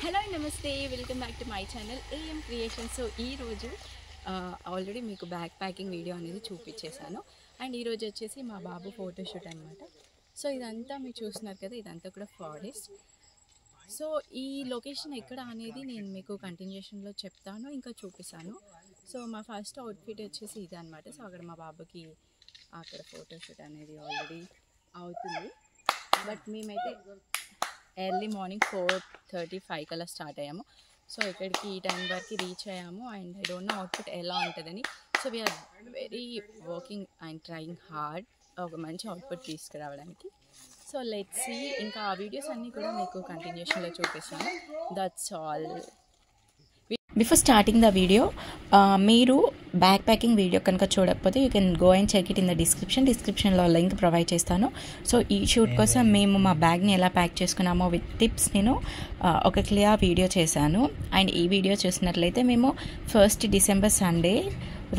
Hello నమస్తే, welcome back to my channel AM creation. So ఈరోజు already మీకు bag packing video అనేది చూపించేశాను. And ఈరోజు వచ్చేసి మా బాబు ఫోటోషూట్ అనమాట. సో ఇదంతా మీరు చూస్తున్నారు కదా, ఇదంతా కూడా ఫారెస్ట్. సో ఈ లొకేషన్ ఎక్కడ అనేది నేను మీకు కంటిన్యూషన్లో చెప్తాను, ఇంకా చూపిస్తాను. సో మా ఫస్ట్ అవుట్ఫిట్ వచ్చేసి ఇది అనమాట. సో అక్కడ మా బాబుకి అక్కడ ఫోటోషూట్ అనేది ఆల్రెడీ అవుతుంది. బట్ మేమైతే ఎర్లీ మార్నింగ్ 4:35 కల్లా స్టార్ట్ అయ్యాము. సో ఇక్కడికి ఈ టైం వరకు రీచ్ అయ్యాము. And I don't know outfit ఎలా ఉంటుందని. So we are very working and trying hard ఒక మంచి అవుట్ఫిట్ తీసుకురావడానికి. So let's see. ఇంకా ఆ వీడియోస్ అన్నీ కూడా మీకు కంటిన్యూషన్లో చూపిస్తాను. That's all. Before starting the video, మీరు బ్యాగ్ ప్యాకింగ్ వీడియో కనుక చూడకపోతే you can go and check it in the డిస్క్రిప్షన్లో లింక్ ప్రొవైడ్ చేస్తాను. సో ఈ షూట్ కోసం మేము మా బ్యాగ్ని ఎలా ప్యాక్ చేసుకున్నామో విత్ టిప్స్ నేను ఒక క్లియర్ వీడియో చేశాను. అండ్ ఈ వీడియో చూసినట్లయితే మేము 1 డిసెంబర్ సండే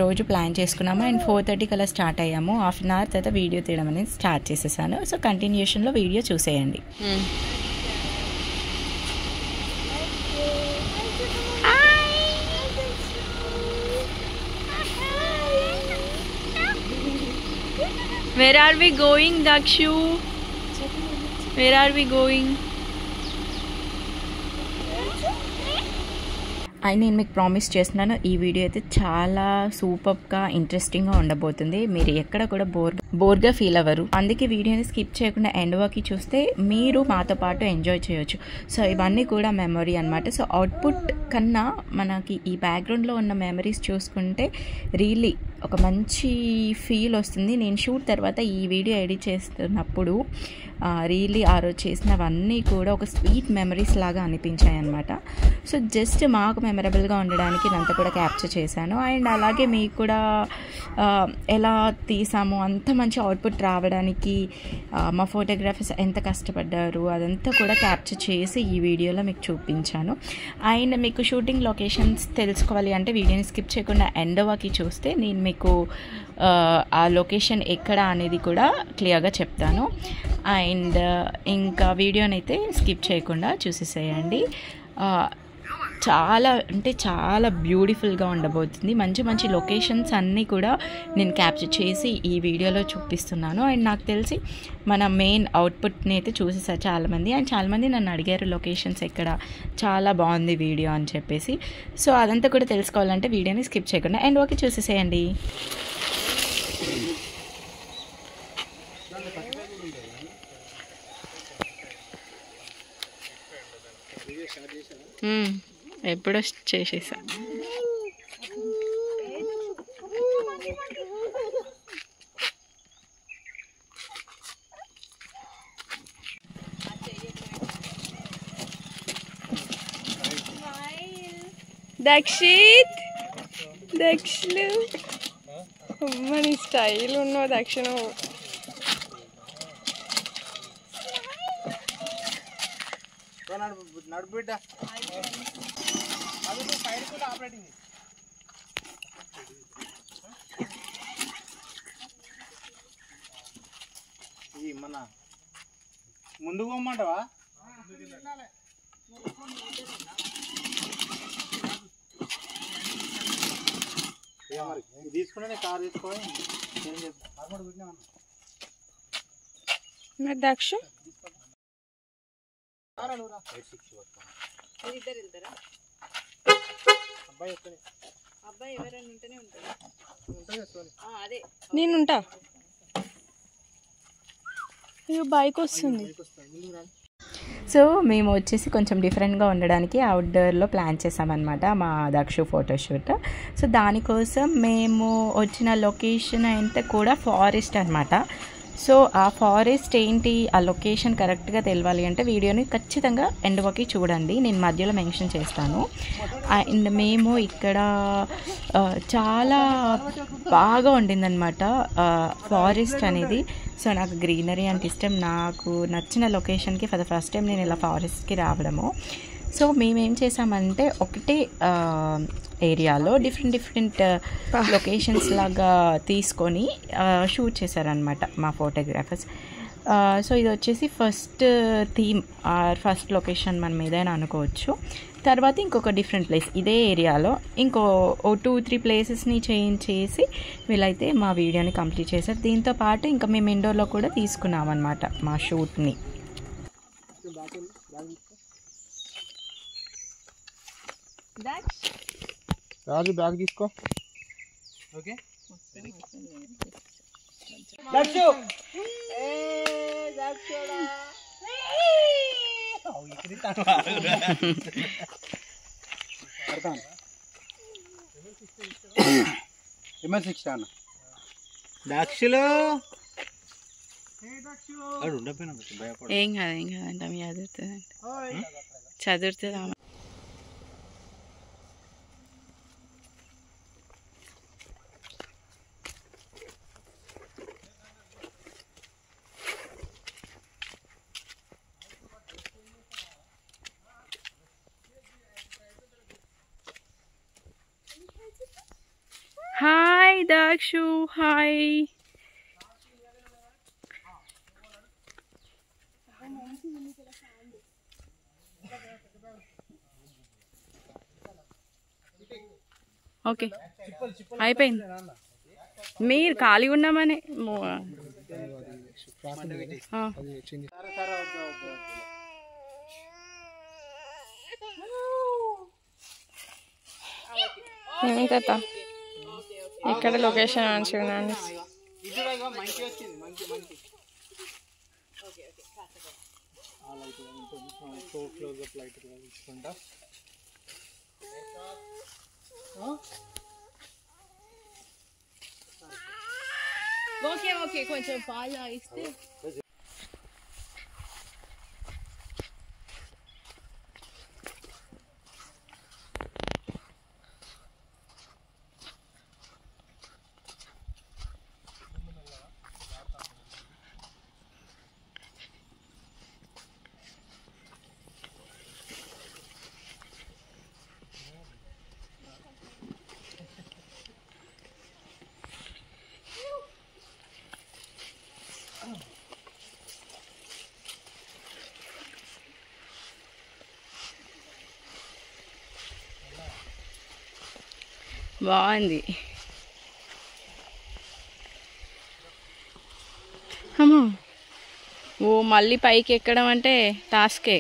రోజు ప్లాన్ చేసుకున్నాము. అండ్ 4:30 కల్లా స్టార్ట్ అయ్యాము. హాఫ్ అన్ అవర్ తర్వాత వీడియో తీయడం అనేది స్టార్ట్ చేసేసాను. సో కంటిన్యూషన్లో వీడియో చూసేయండి. Where are we going, Dakshu? Where are we going? And నేను మీకు ప్రామిస్ చేస్తున్నాను, ఈ వీడియో అయితే చాలా సూపర్గా ఇంట్రెస్టింగ్గా ఉండబోతుంది. మీరు ఎక్కడ కూడా బోర్గా ఫీల్ అవ్వరు. అందుకే వీడియోని స్కిప్ చేయకుండా ఎండ్ వరకు చూస్తే మీరు మాతో పాటు ఎంజాయ్ చేయొచ్చు. సో ఇవన్నీ కూడా మెమరీ అనమాట. సో అవుట్పుట్ కన్నా మనకి ఈ బ్యాక్గ్రౌండ్లో ఉన్న మెమరీస్ చూసుకుంటే రియల్లీ ఒక మంచి ఫీల్ వస్తుంది. నేను షూట్ తర్వాత ఈ వీడియో ఎడిట్ చేస్తున్నప్పుడు రియల్లీ ఆ రోజు చేసినవన్నీ కూడా ఒక స్వీట్ మెమరీస్ లాగా అనిపించాయి అనమాట. సో జస్ట్ మాకు మెమరబుల్గా ఉండడానికి ఇదంతా కూడా క్యాప్చర్ చేశాను. అండ్ అలాగే మీకు కూడా ఎలా తీసామో అంత మంచి అవుట్పుట్ రావడానికి మా ఫోటోగ్రాఫర్స్ ఎంత కష్టపడ్డారు అదంతా కూడా క్యాప్చర్ చేసి ఈ వీడియోలో మీకు చూపించాను. అండ్ మీకు షూటింగ్ లొకేషన్స్ తెలుసుకోవాలి అంటే వీడియోని స్కిప్ చేయకుండా ఎండ్ వరకు చూస్తే నేను మీకు ఆ లొకేషన్ ఎక్కడ అనేది కూడా క్లియర్గా చెప్తాను. అండ్ ఇంకా వీడియోని అయితే స్కిప్ చేయకుండా చూసేసేయండి. చాలా అంటే చాలా బ్యూటిఫుల్గా ఉండబోతుంది. మంచి మంచి లొకేషన్స్ అన్నీ కూడా నేను క్యాప్చర్ చేసి ఈ వీడియోలో చూపిస్తున్నాను. అండ్ నాకు తెలిసి మన మెయిన్ అవుట్పుట్ని అయితే చూసేసారు చాలామంది. అండ్ చాలామంది నన్ను అడిగారు లొకేషన్స్ ఎక్కడ, చాలా బాగుంది వీడియో అని చెప్పేసి. సో అదంతా కూడా తెలుసుకోవాలంటే వీడియోని స్కిప్ చేయకుండా అండ్ ఓకే చూసేసేయండి. ఎప్పుడో చేసేసా. దక్షిత్, దక్షిలు అమ్మని స్టైల్ ఉన్నావు దక్షిణ. నడుబిడ్డ అది సైడ్ కూడా ఆపరేటింగ్ ఇది మన ముందుకు పోమంటావా? మరి తీసుకునే కార్ తీసుకోవాలి. మరి దక్ష నేనుంటా. బైక్ వస్తుంది. సో మేము వచ్చేసి కొంచెం డిఫరెంట్గా ఉండడానికి అవుట్డోర్లో ప్లాన్ చేసామన్నమాట మా దక్షు ఫోటోషూట్. సో దానికోసం మేము వచ్చిన లొకేషన్ అయితే కూడా ఫారెస్ట్ అనమాట. సో ఆ ఫారెస్ట్ ఏంటి, ఆ లొకేషన్ కరెక్ట్గా తెలియాలి అంటే వీడియోని ఖచ్చితంగా ఎండ్ వరకు చూడండి. నేను మధ్యలో మెన్షన్ చేస్తాను. అండ్ మేము ఇక్కడ చాలా బాగా ఉండిందనమాట ఫారెస్ట్ అనేది. సో నాకు గ్రీనరీ అంటే ఇష్టం. నాకు నచ్చిన లొకేషన్కి ఫర్ ద ఫస్ట్ టైం నేను ఇలా ఫారెస్ట్కి రావడము. సో మేమేం చేసామంటే ఒకటే ఏరియాలో డిఫరెంట్ లొకేషన్స్ లాగా తీసుకొని షూట్ చేశారనమాట మా ఫోటోగ్రాఫర్స్. సో ఇది వచ్చేసి first theme or first location మనం ఏదైనా అనుకోవచ్చు. తర్వాత ఇంకొక డిఫరెంట్ ప్లేస్ ఇదే ఏరియాలో ఇంకో 2-3 ప్లేసెస్ని చేంజ్ చేసి వీళ్ళైతే మా వీడియోని కంప్లీట్ చేశారు. దీంతో పాటు ఇంకా మేము ఇండోర్లో కూడా తీసుకున్నాం అన్నమాట మా షూట్ని. రాజు బ్యాగ్ తీసుకో. ఓకే దక్షులు ఏం కాదంట మీ చదువుతుందా. Hi దాక్షు, hi. ఓకే అయిపోయింది. మీరు ఖాళీ ఉన్నామని ఇక్కడ లొకేషన్ మంచిగా ఉందండి. ఓకే ఓకే కొంచెం పాలు తాగిస్తే. బాగుంది. అమ్మో ఓ మళ్ళీ పైకి ఎక్కడం అంటే టాస్కే.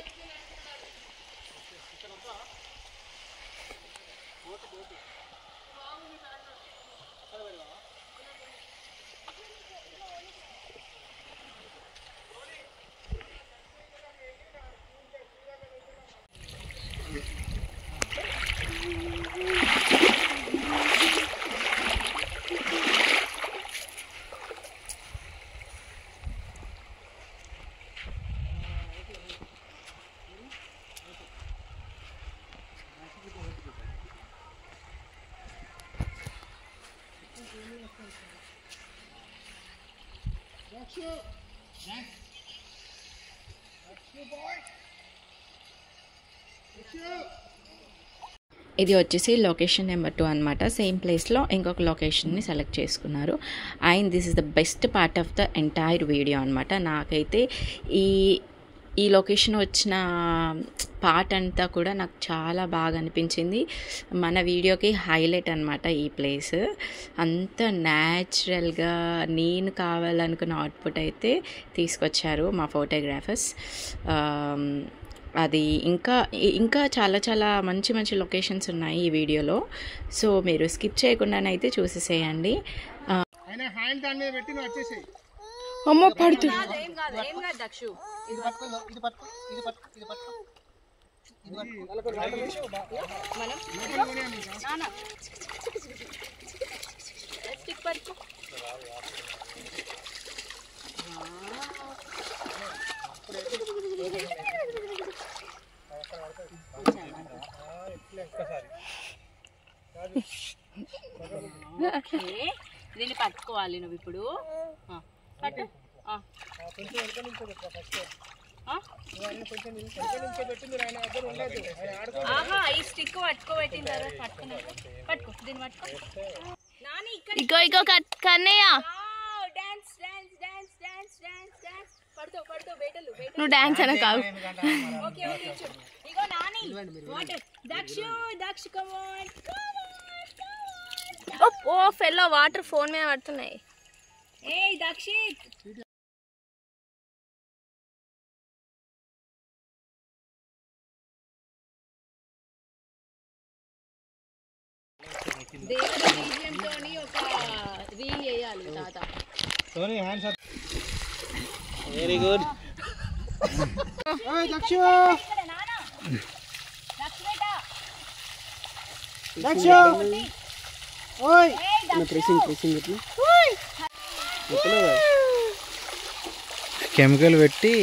ఇది వచ్చేసి లొకేషన్ నెంబర్ 2 అనమాట. సేమ్ ప్లేస్లో ఇంకొక లొకేషన్ని సెలెక్ట్ చేసుకున్నారు. And this is the best part of the entire video అనమాట. నాకైతే ఈ లొకేషన్ వచ్చిన పార్ట్ అంతా కూడా నాకు చాలా బాగా అనిపించింది. మన వీడియోకి హైలైట్ అనమాట ఈ ప్లేస్. అంత న్యాచురల్గా నేను కావాలనుకున్న అవుట్పుట్ అయితే తీసుకొచ్చారు మా ఫోటోగ్రాఫర్స్. అది ఇంకా చాలా చాలా మంచి మంచి లొకేషన్స్ ఉన్నాయి ఈ వీడియోలో. సో మీరు స్కిప్ చేయకుండానైతే చూసేసేయండి. అమ్మో పడుతు దీన్ని పట్టుకోవాలి నువ్వు ఇప్పుడు. పట్టు. ఈ స్టిక్ పట్టుకోబెట్టిన తర్వాత పట్టుకో దీన్ని పట్టుకో. ఇగో Kannayya dance dance dance dance dance dance నువ్వు డాన్స్ అన కావు. ఇగో Nani water Daksha come on oh fellow water phone మీద పడుతున్నాయి. ఏయ్ దక్షిత్ దేవుడి బీజియంతోని ఒక రీల్ చేయాలి తాత. Soni hands up. Very good. ఓయ్ దక్ష ఇక్కడ నానా దక్ష బేటా దక్ష ఓయ్ ప్రెసింగ్ ఇట్లా కెమికల్ పెట్టి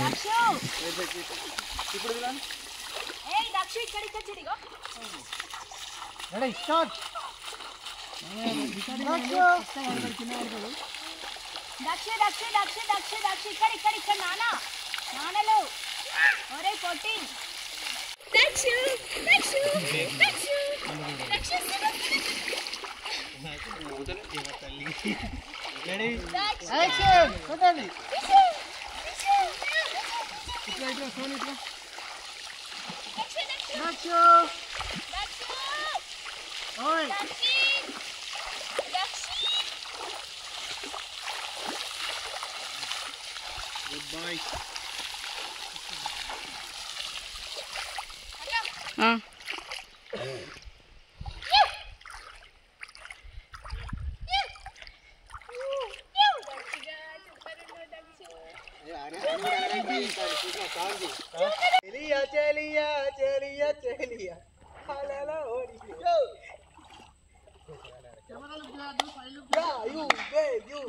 దక్ష ఇప్పుడు ఏయ్ దక్ష ఇక్కడ చెడిగో రెడీ స్టార్ట్. దక్ష ఇక్కడ నానలు ఒరే పొట్టి దక్ష రెడీ యాక్షన్ కొట్టండి. ఇట్లా సోనీ ఇట్లా దక్ష ఓయ్ గుడ్ బాయ్. చెలియా చెలియా చెలియా హలలో ఓడియో కెమెరాలు బ్లాడు ఫైల్ యా యు బే యు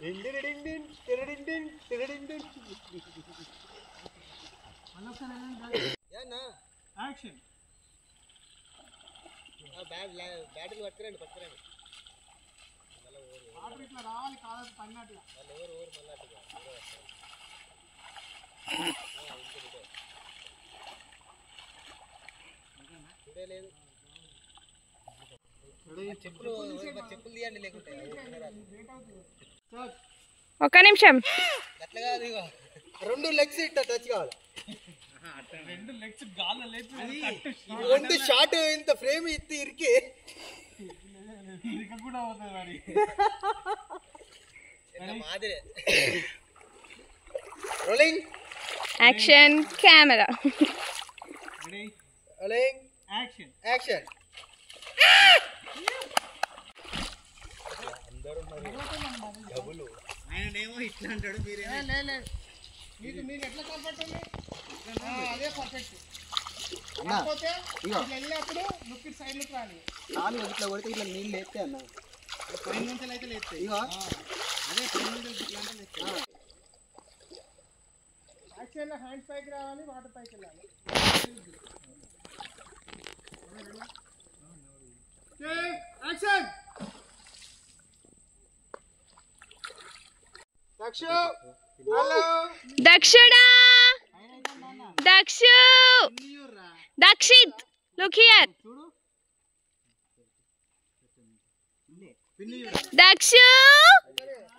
డింగ్ డింగ్ డింగ్ డింగ్ డింగ్ డింగ్ డింగ్ యాక్షన్. బ్యాటిల్ పట్టుకురండి ఆర్డర్ ఇట్లా రావాలి కాదు పన్నట్టుగా లేదు. చెప్పులు తీయండి లేకుంటే ఒక్క నిమిషం. అట్లా కాదు. ఇగో 2 లెగ్స్ ఇట్లా టచ్ కావాలి. 2 లెగ్స్ గాల్లో లేపి 2 షాట్ ఇంత ఫ్రేమ్ ఇత్తి ఇరికి కూడా అవుతుంది మరి. మాదిరే rolling action camera. Ready rolling action action. అందరూ మరి డబుల్ ఆయనేమో ఇట్లా అంటాడు మీరేమో మీకు ఎట్లా కంఫర్ట్ ఉంది అదే పర్ఫెక్ట్. కాకపోతే ఇట్లా వెళ్ళినప్పుడు లుక్ సైడ్ లుక్ రాలి కాలు ఇట్లా కొడితే ఇట్లా నీళ్ళు లేస్తే అన్న పైన నుంచి అయితే లేస్తాయి. ఇగో అదే పైన నుంచి ఇట్లా అంటే లేస్తాయి. యాక్చువల్గా హ్యాండ్స్ పైకి రావాలి, వాటర్ పైకి వెళ్ళాలి. యాక్షన్ దక్ష హలో దక్షుడా దక్షు దక్షిత్ లుక్ హియర్ దక్షు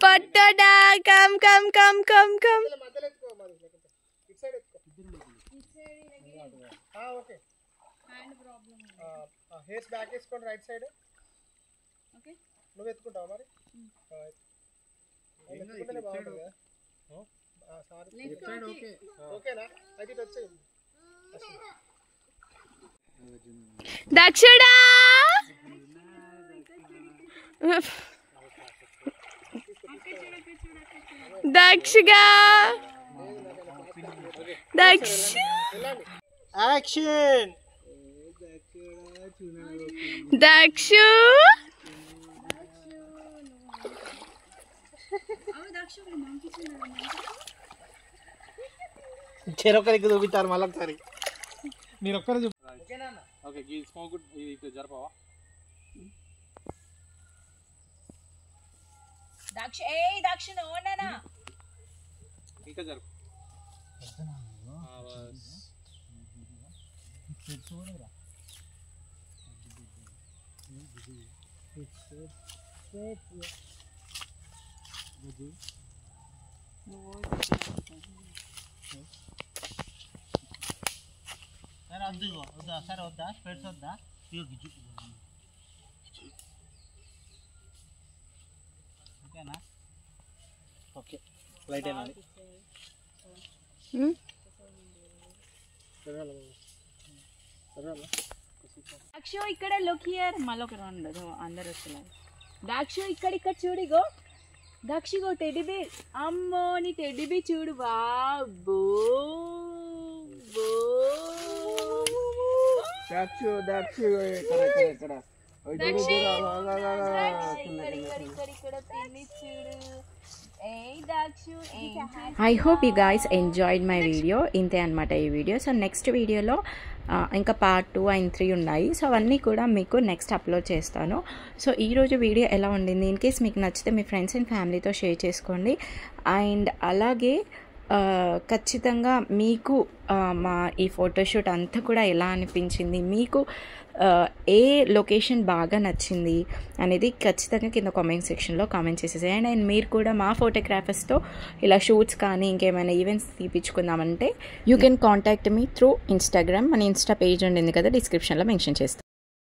పట్టడా come come come come come. Okay hairs back వేసుకోండి రైట్ సైడ్. ఓకే నువ్వు ఎత్తుకుంటావా మరి? బాగుంటుంది కదా సారీ. ఓకేనా అయితే ఇటు వచ్చేయండి. దక్షుడా దక్షగా దక్ష యాక్షన్ దక్షు చెరొక్కరికి చూపించారు మళ్ళీ ఒకసారి. మీరు ఒక్కరు చూపి. ఓకే స్మోక్ ఇది జరపవా దక్ష ఏ దక్షిణ ఓననా ఇంకా జరుపు. సరే వద్దు వద్దా సరే వద్దా స్పెట్స్ వద్దా ఓకేనా ఓకే లైట్ అయినా దాక్షు ఇక్కడ లుక్ హియర్ మళ్ళీ ఒక రౌండ్ అందరు వస్తున్నారు. దాక్షు ఇక్కడ ఇక్కడ చూడిగో దాక్షిగో టెడ్డీ బేర్. అమ్మో నీ టెడ్డీ బేర్ చూడు. బాబో దాక్షు దాక్షు ఇక్కడ I hope you guys enjoyed my video. ఇంతే అనమాట ఈ వీడియో. సో నెక్స్ట్ వీడియోలో ఇంకా పార్ట్ 2 అండ్ 3 ఉన్నాయి. సో అవన్నీ కూడా మీకు నెక్స్ట్ అప్లోడ్ చేస్తాను. సో ఈరోజు వీడియో ఎలా ఉండింది, ఇన్ కేస్ మీకు నచ్చితే మీ ఫ్రెండ్స్ అండ్ ఫ్యామిలీతో షేర్ చేసుకోండి. అండ్ అలాగే ఖచ్చితంగా మీకు మా ఈ ఫోటోషూట్ అంతా కూడా ఎలా అనిపించింది, మీకు ఏ లొకేషన్ బాగా నచ్చింది అనేది ఖచ్చితంగా కింద కామెంట్ సెక్షన్లో కామెంట్ చేసేసేయండి. అండ్ మీరు కూడా మా ఫోటోగ్రాఫర్స్తో ఇలా షూట్స్ కానీ ఇంకేమైనా ఈవెంట్స్ తీపించుకుందామంటే you can contact me through Instagram. మన ఇన్స్టా పేజ్ ఉండింది కదా, డిస్క్రిప్షన్లో మెన్షన్ చేస్తాను.